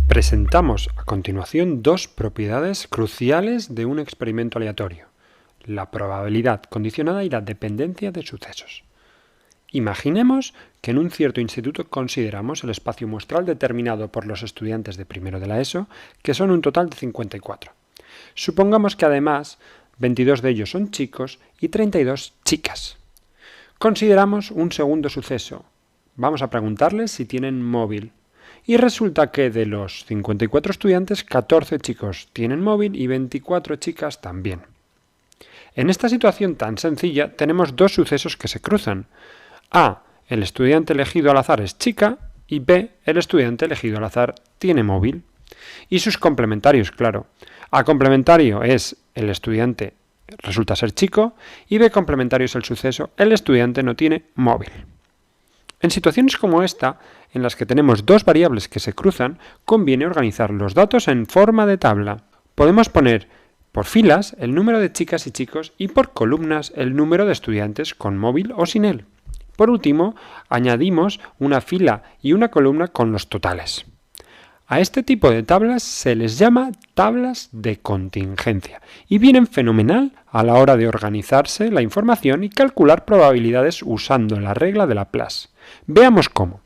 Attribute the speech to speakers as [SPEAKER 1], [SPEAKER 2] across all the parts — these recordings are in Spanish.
[SPEAKER 1] Presentamos a continuación dos propiedades cruciales de un experimento aleatorio: la probabilidad condicionada y la dependencia de sucesos. Imaginemos que en un cierto instituto consideramos el espacio muestral determinado por los estudiantes de primero de la ESO, que son un total de 54. Supongamos que además 22 de ellos son chicos y 32 chicas. Consideramos un segundo suceso. Vamos a preguntarles si tienen móvil. Y resulta que de los 54 estudiantes, 14 chicos tienen móvil y 24 chicas también. En esta situación tan sencilla tenemos dos sucesos que se cruzan. A, el estudiante elegido al azar es chica, y B, el estudiante elegido al azar tiene móvil. Y sus complementarios, claro. A complementario es el estudiante resulta ser chico, y B complementario es el suceso, el estudiante no tiene móvil. En situaciones como esta, en las que tenemos dos variables que se cruzan, conviene organizar los datos en forma de tabla. Podemos poner por filas el número de chicas y chicos y por columnas el número de estudiantes con móvil o sin él. Por último, añadimos una fila y una columna con los totales. A este tipo de tablas se les llama tablas de contingencia y vienen fenomenal a la hora de organizarse la información y calcular probabilidades usando la regla de Laplace. Veamos cómo.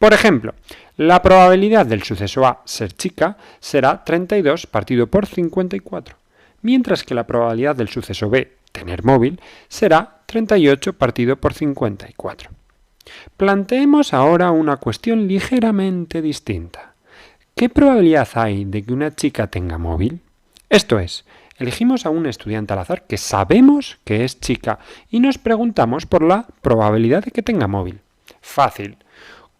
[SPEAKER 1] Por ejemplo, la probabilidad del suceso A, ser chica, será 32 partido por 54, mientras que la probabilidad del suceso B, tener móvil, será 38 partido por 54. Planteemos ahora una cuestión ligeramente distinta. ¿Qué probabilidad hay de que una chica tenga móvil? Esto es, elegimos a un estudiante al azar que sabemos que es chica y nos preguntamos por la probabilidad de que tenga móvil. Fácil.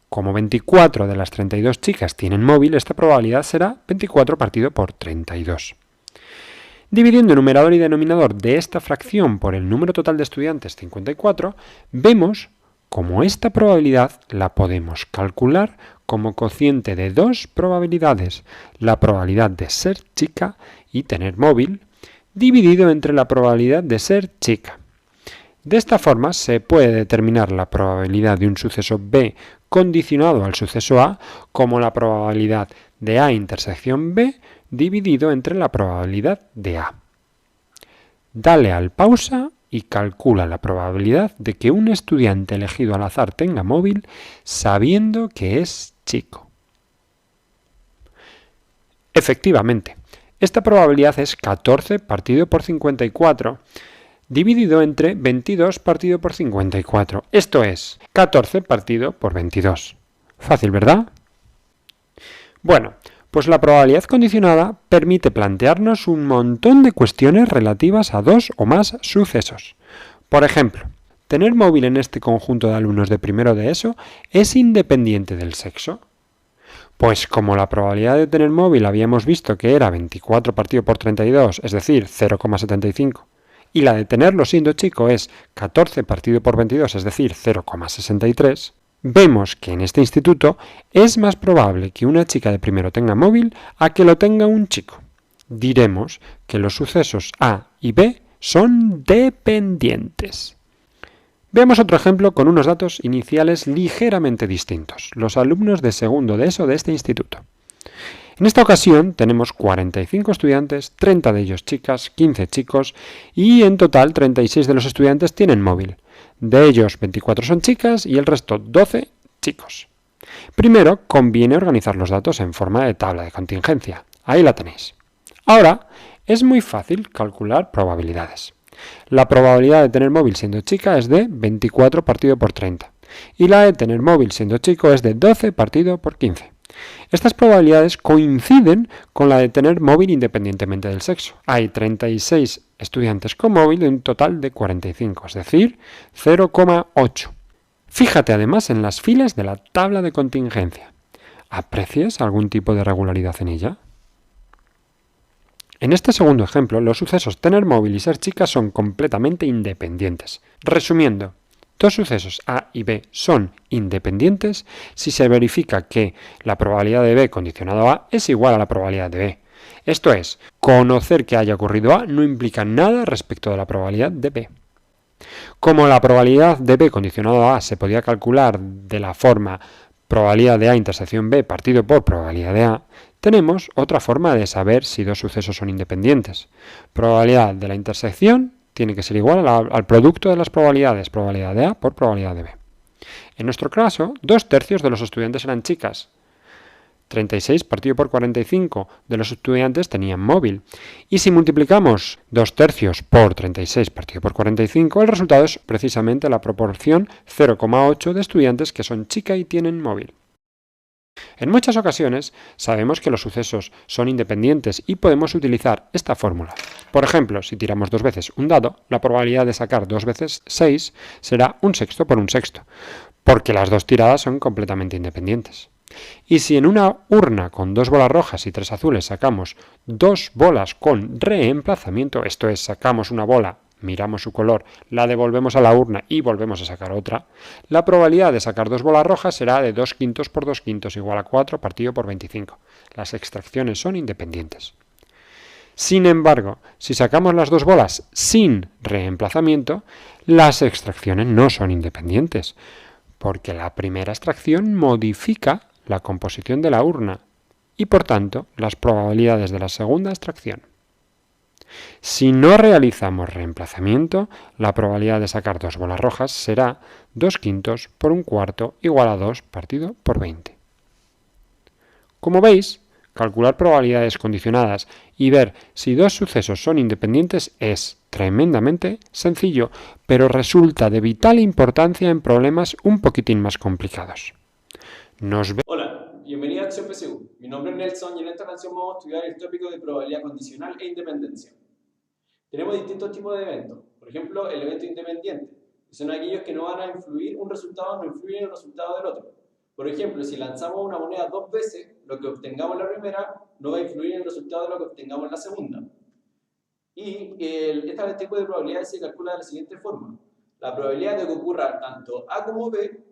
[SPEAKER 1] Como 24 de las 32 chicas tienen móvil, esta probabilidad será 24 partido por 32. Dividiendo numerador y denominador de esta fracción por el número total de estudiantes, 54, vemos cómo esta probabilidad la podemos calcular como cociente de dos probabilidades, la probabilidad de ser chica y tener móvil, dividido entre la probabilidad de ser chica. De esta forma se puede determinar la probabilidad de un suceso B condicionado al suceso A como la probabilidad de A intersección B dividido entre la probabilidad de A. Dale al pausa y calcula la probabilidad de que un estudiante elegido al azar tenga móvil sabiendo que es chico. Efectivamente, esta probabilidad es 14 partido por 54 dividido entre 22 partido por 54. Esto es 14 partido por 22. Fácil, ¿verdad? Bueno, pues la probabilidad condicionada permite plantearnos un montón de cuestiones relativas a dos o más sucesos. Por ejemplo, ¿tener móvil en este conjunto de alumnos de primero de ESO es independiente del sexo? Pues como la probabilidad de tener móvil habíamos visto que era 24 partido por 32, es decir, 0,75, y la de tenerlo siendo chico es 14 partido por 22, es decir, 0,63, vemos que en este instituto es más probable que una chica de primero tenga móvil a que lo tenga un chico. Diremos que los sucesos A y B son dependientes. Veamos otro ejemplo con unos datos iniciales ligeramente distintos, los alumnos de segundo de ESO de este instituto. En esta ocasión tenemos 45 estudiantes, 30 de ellos chicas, 15 chicos y en total 36 de los estudiantes tienen móvil. De ellos 24 son chicas y el resto 12 chicos. Primero conviene organizar los datos en forma de tabla de contingencia. Ahí la tenéis. Ahora es muy fácil calcular probabilidades. La probabilidad de tener móvil siendo chica es de 24 partido por 30 y la de tener móvil siendo chico es de 12 partido por 15. Estas probabilidades coinciden con la de tener móvil independientemente del sexo. Hay 36 estudiantes con móvil de un total de 45, es decir, 0,8. Fíjate además en las filas de la tabla de contingencia. ¿Aprecias algún tipo de regularidad en ella? En este segundo ejemplo, los sucesos tener móvil y ser chica son completamente independientes. Resumiendo, dos sucesos A y B son independientes si se verifica que la probabilidad de B condicionado a A es igual a la probabilidad de B. Esto es, conocer que haya ocurrido A no implica nada respecto de la probabilidad de B. Como la probabilidad de B condicionado a A se podía calcular de la forma probabilidad de A intersección B partido por probabilidad de A, tenemos otra forma de saber si dos sucesos son independientes. Probabilidad de la intersección tiene que ser igual al producto de las probabilidades, probabilidad de A por probabilidad de B. En nuestro caso, 2/3 de los estudiantes eran chicas. 36 partido por 45 de los estudiantes tenían móvil. Y si multiplicamos 2/3 por 36 partido por 45, el resultado es precisamente la proporción 0,8 de estudiantes que son chica y tienen móvil. En muchas ocasiones sabemos que los sucesos son independientes y podemos utilizar esta fórmula. Por ejemplo, si tiramos 2 veces un dado, la probabilidad de sacar 2 veces 6 será 1/6 por 1/6, porque las dos tiradas son completamente independientes. Y si en una urna con 2 bolas rojas y 3 azules sacamos 2 bolas con reemplazamiento, esto es, sacamos una bola, miramos su color, la devolvemos a la urna y volvemos a sacar otra, la probabilidad de sacar 2 bolas rojas será de 2/5 por 2/5 igual a 4 partido por 25. Las extracciones son independientes. Sin embargo, si sacamos las 2 bolas sin reemplazamiento, las extracciones no son independientes, porque la primera extracción modifica la composición de la urna y, por tanto, las probabilidades de la segunda extracción. Si no realizamos reemplazamiento, la probabilidad de sacar 2 bolas rojas será 2/5 por 1/4 igual a 2 partido por 20. Como veis, calcular probabilidades condicionadas y ver si dos sucesos son independientes es tremendamente sencillo, pero resulta de vital importancia en problemas un poquitín más complicados.
[SPEAKER 2] Hola, bienvenido a Acción PSU. Mi nombre es Nelson y en esta canción vamos a estudiar el tópico de probabilidad condicional e independencia. Tenemos distintos tipos de eventos. Por ejemplo, el evento independiente, que son aquellos que no van a influir, un resultado no influye en el resultado del otro. Por ejemplo, si lanzamos una moneda 2 veces, lo que obtengamos en la primera no va a influir en el resultado de lo que obtengamos en la segunda. Y este tipo de probabilidades se calcula de la siguiente forma. La probabilidad de que ocurra tanto A como B,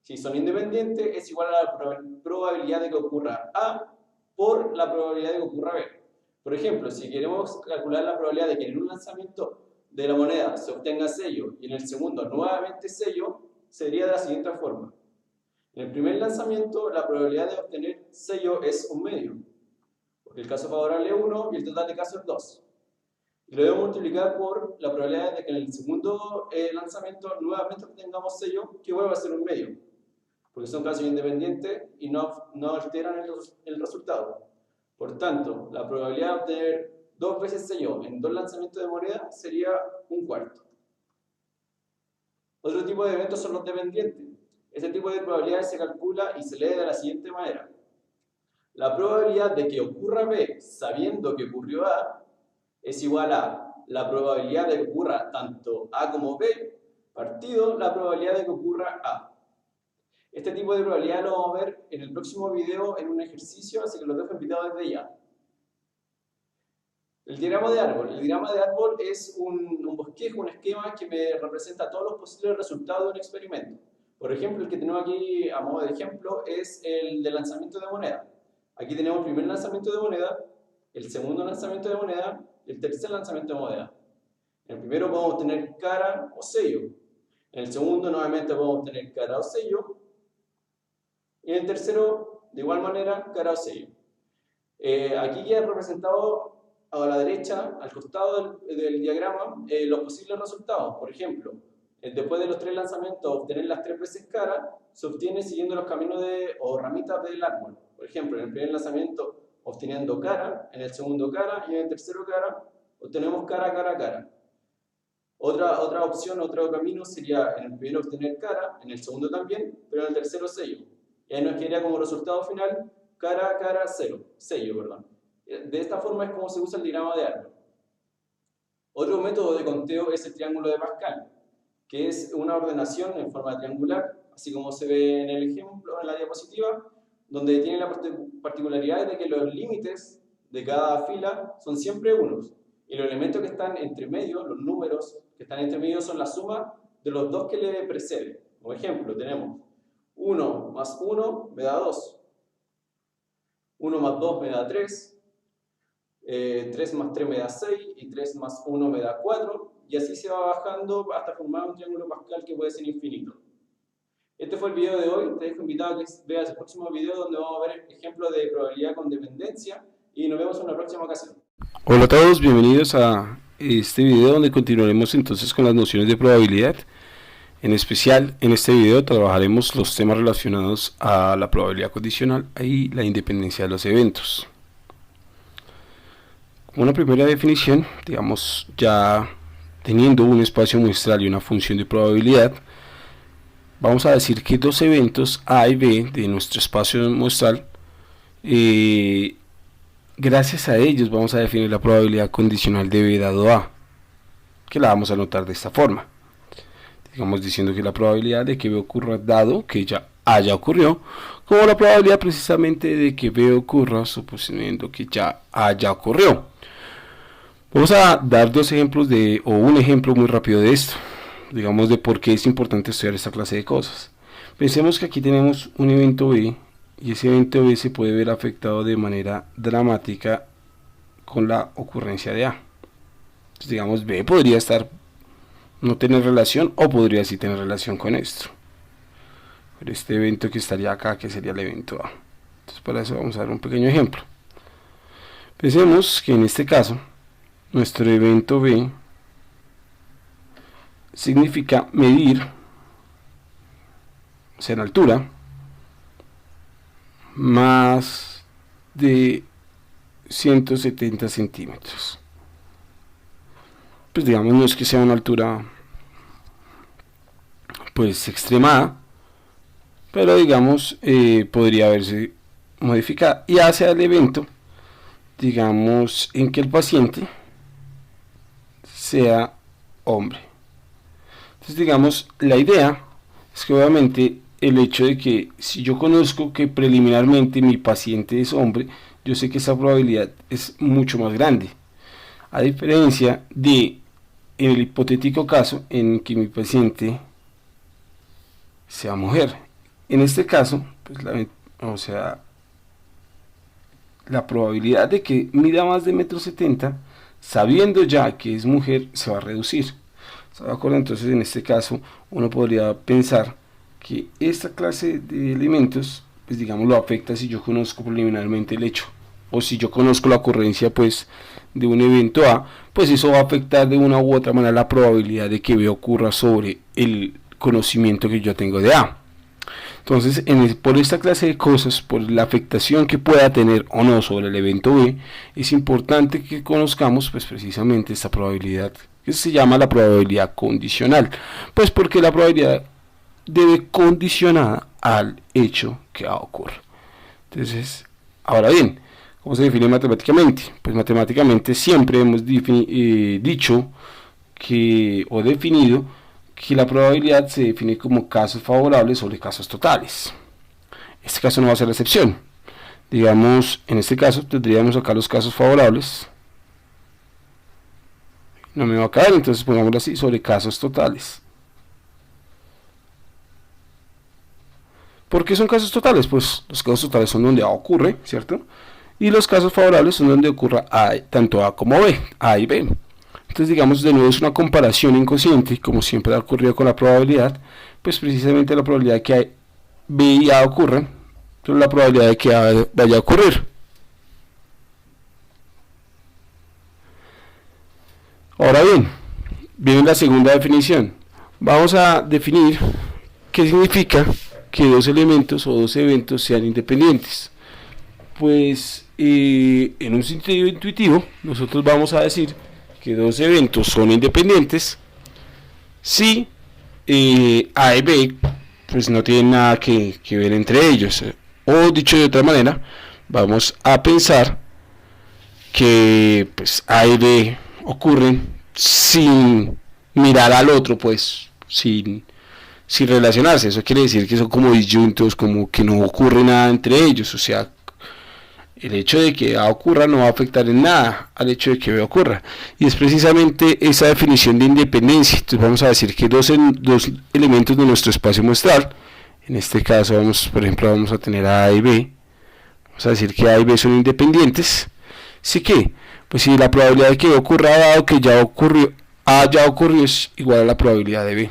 [SPEAKER 2] si son independientes, es igual a la probabilidad de que ocurra A por la probabilidad de que ocurra B. Por ejemplo, si queremos calcular la probabilidad de que en un lanzamiento de la moneda se obtenga sello y en el segundo nuevamente sello, sería de la siguiente forma. En el primer lanzamiento, la probabilidad de obtener sello es 1/2, porque el caso favorable es 1 y el total de casos es 2. Y lo debemos multiplicar por la probabilidad de que en el segundo lanzamiento nuevamente obtengamos sello, que vuelva a ser 1/2, porque son casos independientes y no alteran el resultado. Por tanto, la probabilidad de obtener 2 veces sello en 2 lanzamientos de moneda sería 1/4. Otro tipo de eventos son los dependientes. Este tipo de probabilidades se calcula y se lee de la siguiente manera. La probabilidad de que ocurra B sabiendo que ocurrió A es igual a la probabilidad de que ocurra tanto A como B partido la probabilidad de que ocurra A. Este tipo de probabilidad lo vamos a ver en el próximo video en un ejercicio, así que los dejo invitados desde ya. El diagrama de árbol. El diagrama de árbol es un bosquejo, un esquema que me representa todos los posibles resultados de un experimento. Por ejemplo, el que tenemos aquí a modo de ejemplo es el de lanzamiento de moneda. Aquí tenemos el primer lanzamiento de moneda, el segundo lanzamiento de moneda y el tercer lanzamiento de moneda. En el primero podemos tener cara o sello. En el segundo nuevamente podemos tener cara o sello. Y en el tercero, de igual manera, cara o sello. Aquí queda representado a la derecha, al costado del diagrama, los posibles resultados. Por ejemplo, después de los 3 lanzamientos, obtener las 3 veces cara, se obtiene siguiendo los caminos o ramitas del árbol. Por ejemplo, en el primer lanzamiento, obteniendo cara, en el segundo cara y en el tercero cara, obtenemos cara, cara, cara. Otra opción, otro camino sería en el primero obtener cara, en el segundo también, pero en el tercero sello. Y ahí nos quedaría como resultado final cara, cara, sello, perdón. De esta forma es como se usa el diagrama de árbol. Otro método de conteo es el triángulo de Pascal, que es una ordenación en forma triangular, así como se ve en el ejemplo, en la diapositiva, donde tiene la particularidad de que los límites de cada fila son siempre unos, y los elementos que están entre medio, los números que están entre medio, son la suma de los dos que le preceden. Por ejemplo, tenemos 1 más 1 me da 2, 1 más 2 me da 3, 3 más 3 me da 6 y 3 más 1 me da 4 y así se va bajando hasta formar un triángulo Pascal que puede ser infinito. Este fue el video de hoy, te dejo invitado a que veas el próximo video donde vamos a ver ejemplos de probabilidad con dependencia y nos vemos en una próxima ocasión.
[SPEAKER 3] Hola a todos, bienvenidos a este video donde continuaremos entonces con las nociones de probabilidad. En especial, en este video trabajaremos los temas relacionados a la probabilidad condicional y la independencia de los eventos. Como una primera definición, digamos, ya teniendo un espacio muestral y una función de probabilidad, vamos a decir que dos eventos A y B de nuestro espacio muestral, gracias a ellos vamos a definir la probabilidad condicional de B dado A, que la vamos a anotar de esta forma. Digamos diciendo que la probabilidad de que B ocurra dado que ya A ya ocurrió, como la probabilidad precisamente de que B ocurra suponiendo que ya A ya ocurrió. Vamos a dar dos ejemplos o un ejemplo muy rápido de esto, digamos de por qué es importante estudiar esta clase de cosas. Pensemos que aquí tenemos un evento B y ese evento B se puede ver afectado de manera dramática con la ocurrencia de A. Entonces, digamos, B podría no tener relación o podría sí tener relación con esto. Pero este evento que estaría acá, que sería el evento A. Entonces para eso vamos a dar un pequeño ejemplo. Pensemos que en este caso, nuestro evento B significa medir, o sea en altura, más de 170 centímetros. Pues digamos, no es que sea una altura pues extremada, pero digamos podría verse modificada y hace al evento, digamos, en que el paciente sea hombre. Entonces digamos, la idea es que obviamente el hecho de que si yo conozco que preliminarmente mi paciente es hombre, yo sé que esa probabilidad es mucho más grande, a diferencia de en el hipotético caso en que mi paciente sea mujer. En este caso, pues la probabilidad de que mida más de 1,70 m, sabiendo ya que es mujer, se va a reducir. ¿Está de acuerdo? Entonces, en este caso, uno podría pensar que esta clase de elementos, pues digamos, lo afecta si yo conozco preliminarmente el hecho, o si yo conozco la ocurrencia, pues, de un evento A, pues eso va a afectar de una u otra manera la probabilidad de que B ocurra sobre el conocimiento que yo tengo de A. Entonces, por esta clase de cosas, por la afectación que pueda tener o no sobre el evento B, es importante que conozcamos pues precisamente esta probabilidad, que se llama la probabilidad condicional, pues porque la probabilidad debe condicionada al hecho que A ocurre. Entonces, ahora bien, ¿cómo se define matemáticamente? Pues matemáticamente siempre hemos dicho o definido que la probabilidad se define como casos favorables sobre casos totales. Este caso no va a ser la excepción. Digamos, en este caso tendríamos acá los casos favorables. No me va a caer, entonces pongámoslo así, sobre casos totales. ¿Por qué son casos totales? Pues los casos totales son donde A ocurre, ¿cierto? Y los casos favorables son donde ocurra tanto A como B, A y B. Entonces, digamos, de nuevo es una comparación inconsciente, como siempre ha ocurrido con la probabilidad, pues precisamente la probabilidad de que B y A ocurran, es la probabilidad de que A vaya a ocurrir. Ahora bien, viene la segunda definición. Vamos a definir qué significa que dos elementos o dos eventos sean independientes. Pues en un sentido intuitivo, nosotros vamos a decir que dos eventos son independientes si A y B pues no tienen nada que ver entre ellos, o dicho de otra manera, vamos a pensar que pues A y B ocurren sin mirar al otro, pues sin relacionarse. Eso quiere decir que son como disyuntos, como que no ocurre nada entre ellos, o sea, el hecho de que A ocurra no va a afectar en nada al hecho de que B ocurra, y es precisamente esa definición de independencia. Entonces vamos a decir que dos elementos de nuestro espacio muestral, en este caso por ejemplo vamos a tener A y B, vamos a decir que A y B son independientes. ¿Sí que? Pues si la probabilidad de que B ocurra dado que ya ocurrió A ya ocurrió es igual a la probabilidad de B.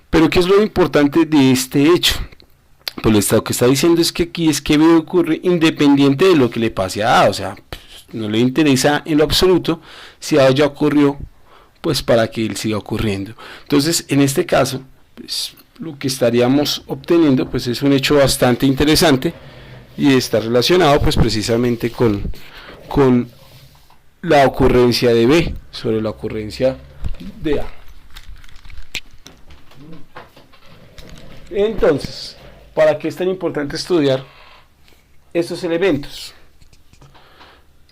[SPEAKER 3] Pero ¿qué es lo importante de este hecho? Pues lo que está diciendo es que aquí es que B ocurre independiente de lo que le pase a A, o sea, no le interesa en lo absoluto si A ya ocurrió, pues para que él siga ocurriendo. Entonces, en este caso, pues, lo que estaríamos obteniendo pues es un hecho bastante interesante y está relacionado pues precisamente con la ocurrencia de B sobre la ocurrencia de A. Entonces, ¿para qué es tan importante estudiar estos elementos?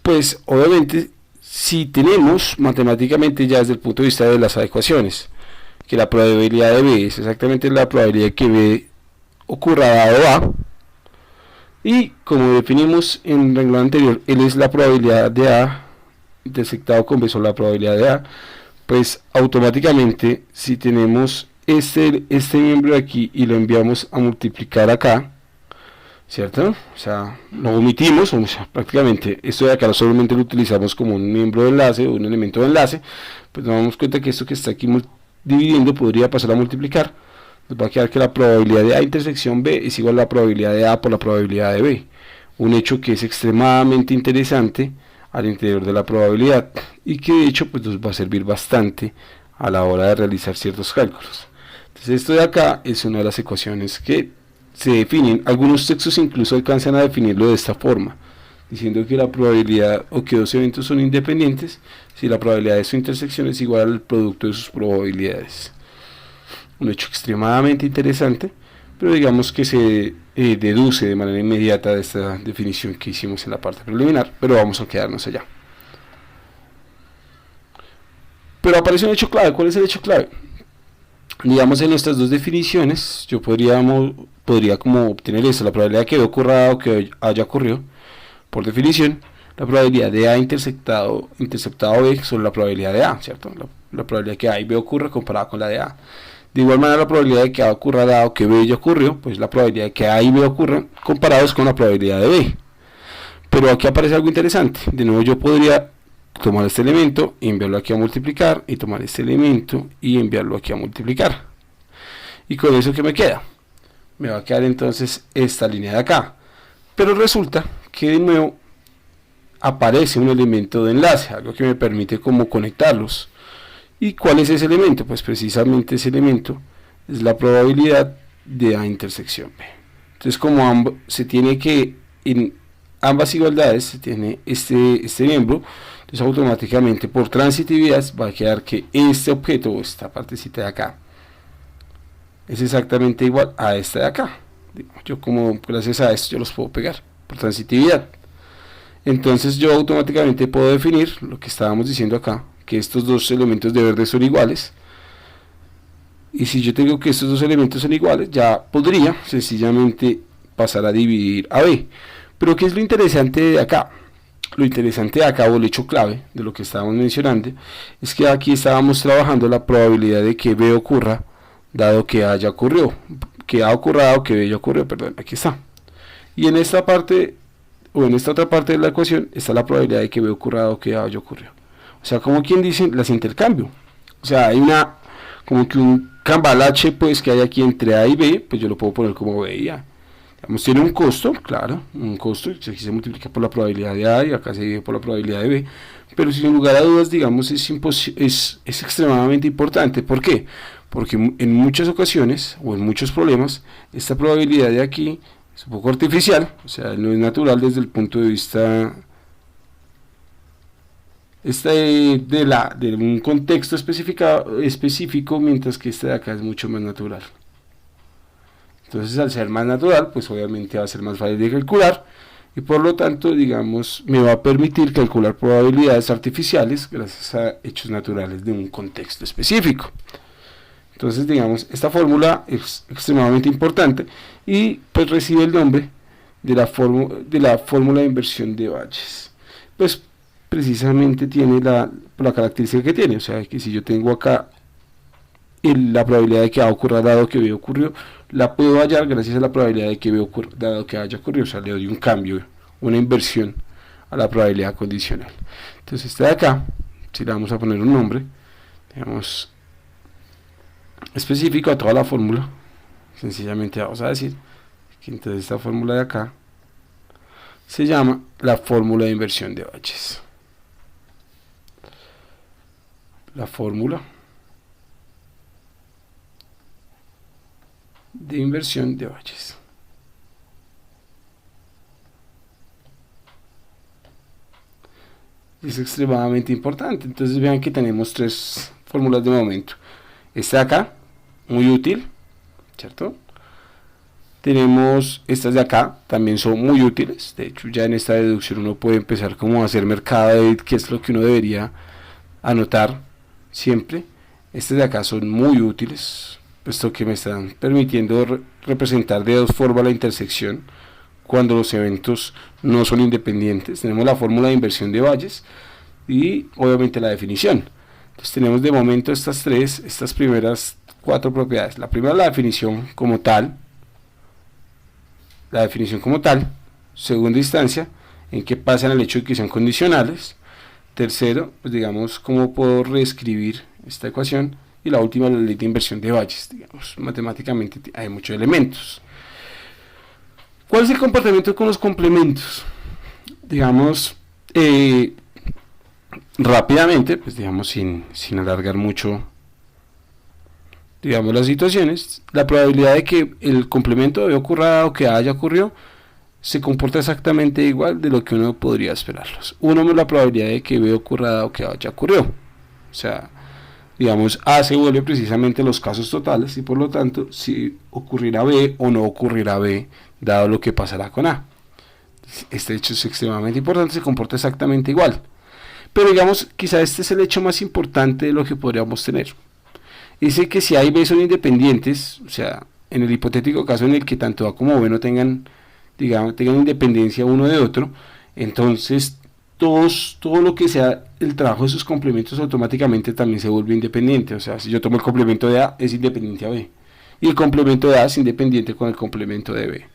[SPEAKER 3] Pues obviamente si tenemos matemáticamente ya desde el punto de vista de las ecuaciones que la probabilidad de B es exactamente la probabilidad de que B ocurra dado A, y como definimos en el renglón anterior, L es la probabilidad de A intersectado con B sobre la probabilidad de A, pues automáticamente si tenemos este miembro de aquí y lo enviamos a multiplicar acá, ¿cierto? O sea, lo omitimos, o sea, prácticamente esto de acá solamente lo utilizamos como un miembro de enlace o un elemento de enlace, pues nos damos cuenta que esto que está aquí dividiendo podría pasar a multiplicar, nos va a quedar que la probabilidad de A intersección B es igual a la probabilidad de A por la probabilidad de B, un hecho que es extremadamente interesante al interior de la probabilidad y que de hecho pues nos va a servir bastante a la hora de realizar ciertos cálculos. Entonces esto de acá es una de las ecuaciones que se definen, algunos textos incluso alcanzan a definirlo de esta forma, diciendo que la probabilidad o que dos eventos son independientes si la probabilidad de su intersección es igual al producto de sus probabilidades. Un hecho extremadamente interesante, pero digamos que se deduce de manera inmediata de esta definición que hicimos en la parte preliminar, pero vamos a quedarnos allá. Pero aparece un hecho clave. ¿Cuál es el hecho clave? Digamos, en nuestras dos definiciones yo podría como obtener esto, la probabilidad de que ocurra dado que haya ocurrido, por definición, la probabilidad de A interceptado B sobre la probabilidad de A, ¿cierto? La probabilidad de que A y B ocurra comparada con la de A. De igual manera, la probabilidad de que A ocurra dado que B ya ocurrió, pues la probabilidad de que A y B ocurran comparados con la probabilidad de B. Pero aquí aparece algo interesante. De nuevo yo podría tomar este elemento y enviarlo aquí a multiplicar, y tomar este elemento y enviarlo aquí a multiplicar. Y con eso, ¿qué me queda? Me va a quedar entonces esta línea de acá. Pero resulta que de nuevo aparece un elemento de enlace, algo que me permite como conectarlos. ¿Y cuál es ese elemento? Pues precisamente ese elemento es la probabilidad de A intersección B. Entonces, como se tiene que en ambas igualdades se tiene este miembro, entonces automáticamente por transitividad va a quedar que este objeto o esta partecita de acá es exactamente igual a esta de acá. Yo como gracias a esto yo los puedo pegar por transitividad. Entonces yo automáticamente puedo definir lo que estábamos diciendo acá, que estos dos elementos de verde son iguales. Y si yo tengo que estos dos elementos son iguales, ya podría sencillamente pasar a dividir a B. Pero ¿qué es lo interesante de acá? Lo interesante de acá, o el hecho clave de lo que estábamos mencionando, es que aquí estábamos trabajando la probabilidad de que B ocurra, dado que A ya ocurrió, que A ocurra dado que B ya ocurrió, perdón, aquí está. Y en esta parte, o en esta otra parte de la ecuación, está la probabilidad de que B ocurra dado que A ya ocurrió. O sea, como quien dice, las intercambio. O sea, hay como que un cambalache pues que hay aquí entre A y B, pues yo lo puedo poner como B y A. Digamos, tiene un costo, claro, un costo, aquí se multiplica por la probabilidad de A y acá se divide por la probabilidad de B, pero sin lugar a dudas, digamos, es extremadamente importante. ¿Por qué? Porque en muchas ocasiones, o en muchos problemas, esta probabilidad de aquí es un poco artificial, o sea, no es natural desde el punto de vista de un contexto específico, mientras que esta de acá es mucho más natural. Entonces, al ser más natural, pues obviamente va a ser más fácil de calcular y por lo tanto, digamos, me va a permitir calcular probabilidades artificiales gracias a hechos naturales de un contexto específico. Entonces, digamos, esta fórmula es extremadamente importante y pues recibe el nombre de la fórmula de inversión de Bayes. Pues precisamente tiene la característica que tiene, o sea, que si yo tengo acá la probabilidad de que A ocurra dado que B ocurrió, la puedo hallar gracias a la probabilidad de que B ocurra dado que haya ocurrido, o sea, le doy un cambio, una inversión a la probabilidad condicional. Entonces esta de acá, si le vamos a poner un nombre, digamos, específico a toda la fórmula, sencillamente vamos a decir que entonces esta fórmula de acá se llama la fórmula de inversión de Bayes. La fórmula de inversión de Bayes. Es extremadamente importante. Entonces vean que tenemos tres fórmulas de momento. Esta de acá, muy útil, ¿cierto? Tenemos estas de acá, también son muy útiles. De hecho, ya en esta deducción uno puede empezar como a hacer mercado, que es lo que uno debería anotar siempre. Estas de acá son muy útiles, puesto que me están permitiendo representar de dos formas la intersección cuando los eventos no son independientes. Tenemos la fórmula de inversión de Bayes y obviamente la definición. Entonces tenemos de momento estas primeras cuatro propiedades. La primera, la definición como tal. Segunda instancia, en qué pasa en el hecho de que sean condicionales. Tercero, pues digamos, cómo puedo reescribir esta ecuación. Y la última, la ley de inversión de Bayes. Digamos, matemáticamente hay muchos elementos. ¿Cuál es el comportamiento con los complementos? Digamos, rápidamente, pues digamos, sin alargar mucho, digamos, las situaciones, la probabilidad de que el complemento haya ocurrido o que haya ocurrido se comporta exactamente igual de lo que uno podría esperarlos. Uno es la probabilidad de que B ocurra o que haya ocurrido. O sea, digamos, A se vuelve precisamente los casos totales y por lo tanto si ocurrirá B o no ocurrirá B, dado lo que pasará con A. Este hecho es extremadamente importante, se comporta exactamente igual. Pero digamos, quizá este es el hecho más importante de lo que podríamos tener. Dice que si A y B son independientes, o sea, en el hipotético caso en el que tanto A como B no tengan independencia uno de otro, entonces todo lo que sea el trabajo de sus complementos automáticamente también se vuelve independiente. O sea, si yo tomo el complemento de A, es independiente a B. Y el complemento de A es independiente con el complemento de B.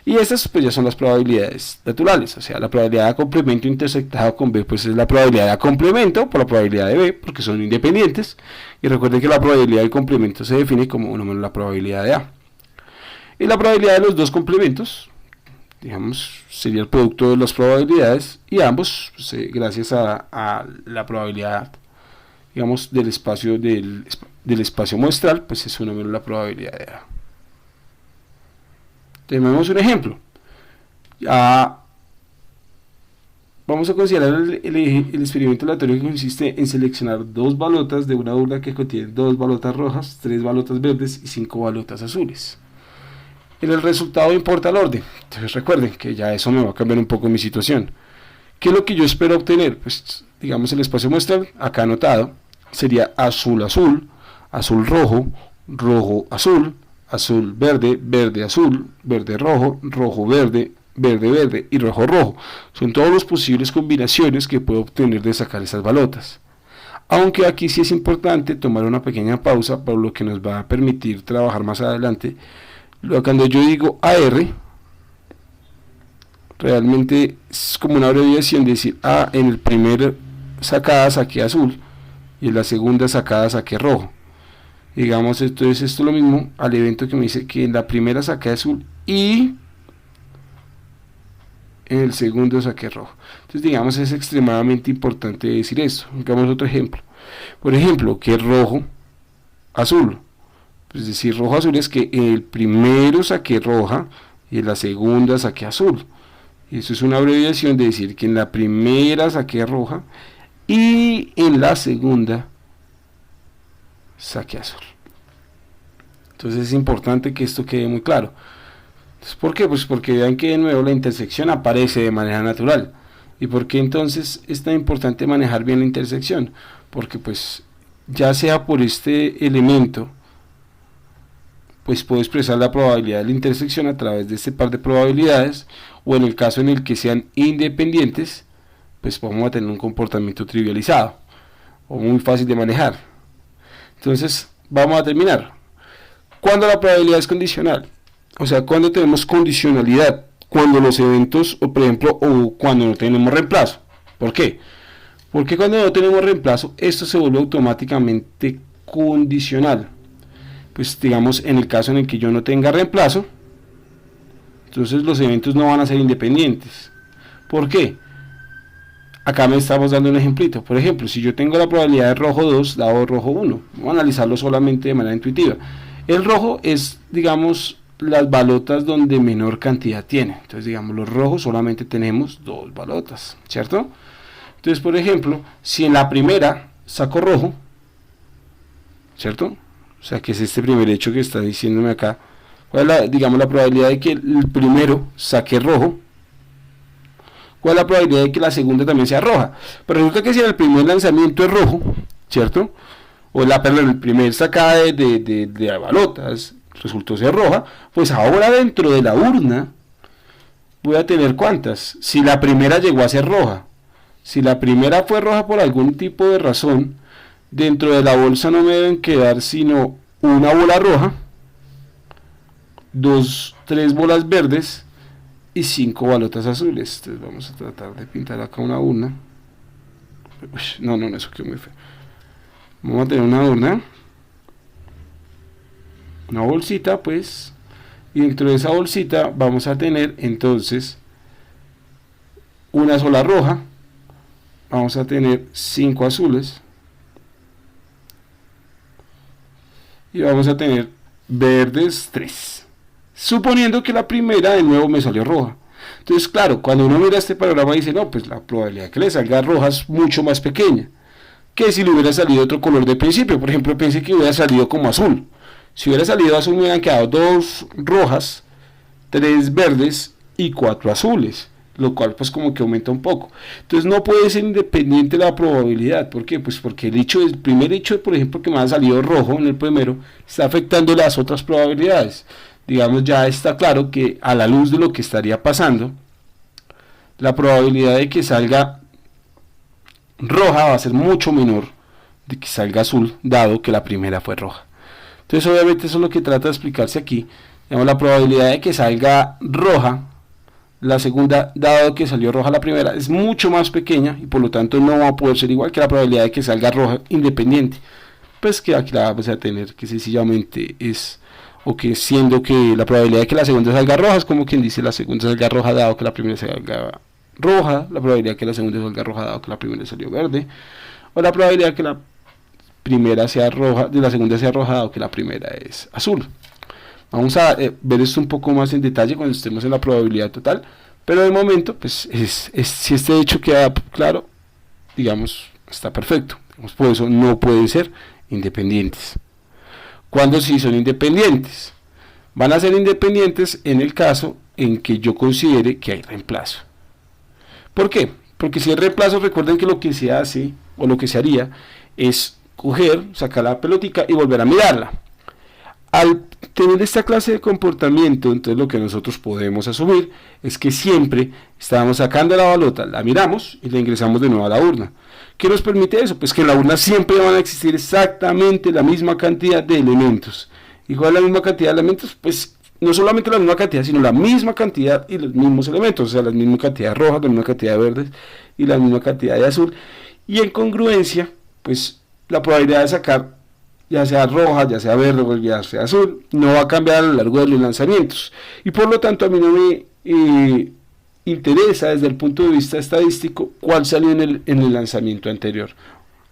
[SPEAKER 3] Y estas pues ya son las probabilidades naturales. O sea, la probabilidad de complemento intersectado con B pues es la probabilidad de complemento por la probabilidad de B, porque son independientes. Y recuerden que la probabilidad del complemento se define como 1 menos la probabilidad de A. Y la probabilidad de los dos complementos, digamos, sería el producto de las probabilidades, y ambos, pues, gracias a la probabilidad, digamos, del espacio muestral, pues es 1 menos la probabilidad de A. Tenemos un ejemplo. Vamos a considerar el experimento aleatorio que consiste en seleccionar dos balotas de una urna que contiene 2 balotas rojas, 3 balotas verdes y 5 balotas azules. En el resultado importa el orden. Entonces recuerden que ya eso me va a cambiar un poco mi situación. ¿Qué es lo que yo espero obtener? Pues digamos el espacio muestral, acá anotado, sería azul azul, azul rojo, rojo azul, azul verde, verde azul, verde rojo, rojo verde, verde verde y rojo rojo. Son todas las posibles combinaciones que puedo obtener de sacar esas balotas. Aunque aquí sí es importante tomar una pequeña pausa, por lo que nos va a permitir trabajar más adelante. Cuando yo digo AR, realmente es como una abreviación de decir en el primer sacada saqué azul y en la segunda sacada saqué rojo. Digamos, entonces esto es lo mismo al evento que me dice que en la primera saqué azul y en el segundo saqué rojo. Entonces digamos, es extremadamente importante decir esto. Hagamos otro ejemplo. Por ejemplo, que rojo azul. Es decir, rojo azul es que en el primero saqué roja y en la segunda saqué azul. Y eso es una abreviación de decir que en la primera saqué roja y en la segunda saqué azul. Entonces es importante que esto quede muy claro. Entonces, ¿por qué? Pues porque vean que de nuevo la intersección aparece de manera natural. ¿Y por qué entonces es tan importante manejar bien la intersección? Porque pues ya sea por este elemento, pues puedo expresar la probabilidad de la intersección a través de este par de probabilidades, o en el caso en el que sean independientes, pues vamos a tener un comportamiento trivializado o muy fácil de manejar. Entonces vamos a terminar. ¿Cuándo la probabilidad es condicional? O sea, cuando tenemos condicionalidad, cuando los eventos, o por ejemplo, o cuando no tenemos reemplazo. ¿Por qué? Porque cuando no tenemos reemplazo, esto se vuelve automáticamente condicional. Pues digamos, en el caso en el que yo no tenga reemplazo, entonces los eventos no van a ser independientes. ¿Por qué? Acá me estamos dando un ejemplito. Por ejemplo, si yo tengo la probabilidad de rojo 2 dado rojo 1, vamos a analizarlo solamente de manera intuitiva. El rojo es, digamos, las balotas donde menor cantidad tiene. Entonces, digamos, los rojos solamente tenemos 2 balotas, ¿cierto? Entonces, por ejemplo, si en la primera saco rojo, ¿cierto? O sea, que es este primer hecho que está diciéndome acá. ¿Cuál es digamos, la probabilidad de que el primero saque rojo? ¿Cuál es la probabilidad de que la segunda también sea roja? Pero resulta que si el primer lanzamiento es rojo, ¿cierto? O el primer sacada de balotas resultó ser roja, pues ahora dentro de la urna voy a tener ¿cuántas? Si la primera llegó a ser roja. Si la primera fue roja por algún tipo de razón, dentro de la bolsa no me deben quedar sino una bola roja, 3 bolas verdes y 5 balotas azules. Entonces vamos a tratar de pintar acá una urna. No, eso quedó muy feo. Vamos a tener una urna, una bolsita pues, y dentro de esa bolsita vamos a tener entonces una sola roja, vamos a tener 5 azules y vamos a tener verdes 3, suponiendo que la primera de nuevo me salió roja. Entonces claro, cuando uno mira este panorama dice, no, pues la probabilidad que le salga roja es mucho más pequeña que si le hubiera salido otro color de principio. Por ejemplo, pensé que hubiera salido como azul. Si hubiera salido azul me hubieran quedado 2 rojas, 3 verdes y 4 azules, lo cual pues como que aumenta un poco. Entonces no puede ser independiente la probabilidad. ¿Por qué? Pues porque el primer hecho, por ejemplo, que me ha salido rojo en el primero, está afectando las otras probabilidades. Digamos, ya está claro que a la luz de lo que estaría pasando, la probabilidad de que salga roja va a ser mucho menor de que salga azul, dado que la primera fue roja. Entonces obviamente eso es lo que trata de explicarse aquí. Digamos, la probabilidad de que salga roja la segunda, dado que salió roja la primera, es mucho más pequeña y por lo tanto no va a poder ser igual que la probabilidad de que salga roja independiente. Pues que aquí la vamos a tener que sencillamente es, o que siendo que la probabilidad de que la segunda salga roja es como quien dice la segunda salga roja dado que la primera salga roja, la probabilidad de que la segunda salga roja dado que la primera salió verde, o la probabilidad de que la primera sea roja, de la segunda sea roja dado que la primera es azul. Vamos a ver esto un poco más en detalle cuando estemos en la probabilidad total, pero de momento pues si este hecho queda claro, digamos, está perfecto. Por eso no pueden ser independientes. ¿Cuándo sí son independientes? Van a ser independientes en el caso en que yo considere que hay reemplazo. ¿Por qué? Porque si hay reemplazo, recuerden que lo que se hace o lo que se haría es coger, sacar la pelotica y volver a mirarla. Al tener esta clase de comportamiento, entonces lo que nosotros podemos asumir es que siempre estábamos sacando la balota, la miramos y la ingresamos de nuevo a la urna. ¿Qué nos permite eso? Pues que en la urna siempre van a existir exactamente la misma cantidad de elementos. Igual la misma cantidad de elementos, pues no solamente la misma cantidad, sino la misma cantidad y los mismos elementos, o sea, la misma cantidad de rojas, la misma cantidad de verdes y la misma cantidad de azul. Y en congruencia, pues la probabilidad de sacar ya sea roja, ya sea verde o ya sea azul, no va a cambiar a lo largo de los lanzamientos. Y por lo tanto a mí no me interesa desde el punto de vista estadístico cuál salió en el lanzamiento anterior,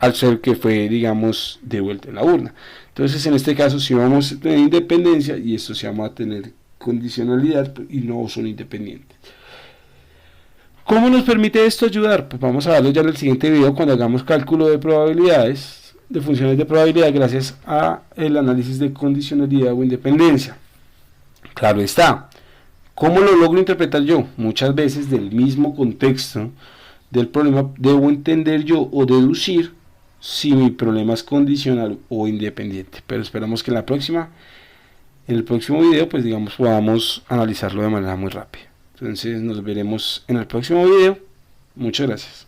[SPEAKER 3] al ser que fue, digamos, de vuelta en la urna. Entonces en este caso sí vamos a tener independencia y esto sí vamos a tener condicionalidad y no son independientes. ¿Cómo nos permite esto ayudar? Pues vamos a verlo ya en el siguiente video cuando hagamos cálculo de probabilidades, de funciones de probabilidad gracias a el análisis de condicionalidad o independencia. Claro está. ¿Cómo lo logro interpretar yo? Muchas veces del mismo contexto del problema debo entender yo o deducir si mi problema es condicional o independiente. Pero esperamos que en el próximo video pues digamos podamos analizarlo de manera muy rápida. Entonces nos veremos en el próximo video. Muchas gracias.